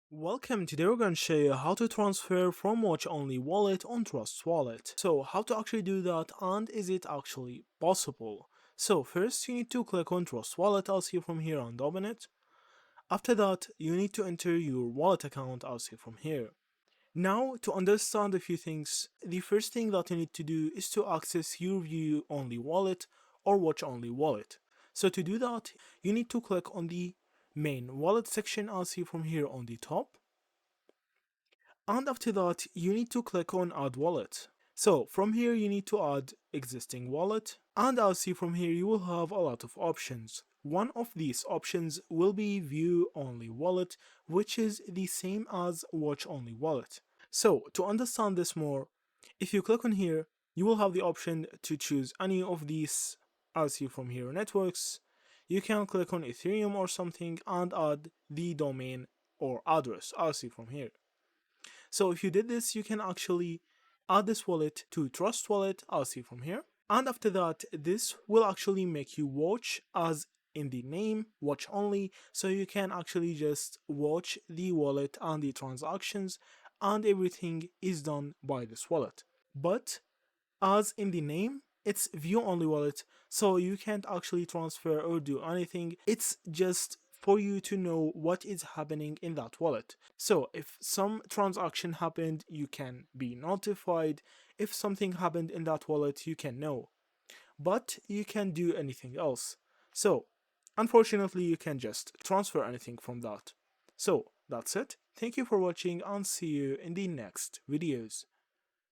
Welcome, today we're going to show you how to transfer from watch only wallet on Trust Wallet. So how to actually do that, and is it actually possible? So first you need to click on Trust Wallet as you from here and open it. After that you need to enter your wallet account as you from here. Now to understand a few things, the first thing that you need to do is to access your view only wallet or watch only wallet. So to do that you need to click on the main wallet section as you from here on the top. And after that, you need to click on add wallet. So from here, you need to add existing wallet. And I'll see from here, you will have a lot of options. One of these options will be view only wallet, which is the same as watch only wallet. So to understand this more, if you click on here, you will have the option to choose any of these I'll see from here networks. You can click on Ethereum or something and add the domain or address I'll see from here. So if you did this, you can actually add this wallet to Trust Wallet, I'll see from here. And after that, this will actually make you watch as in the name, watch only, so you can actually just watch the wallet and the transactions, and everything is done by this wallet. But as in the name, it's view only wallet, so you can't actually transfer or do anything. It's just for you to know what is happening in that wallet. So if some transaction happened, you can be notified. If something happened in that wallet, you can know. But you can't do anything else. So unfortunately, you can just transfer anything from that. So that's it. Thank you for watching and see you in the next videos.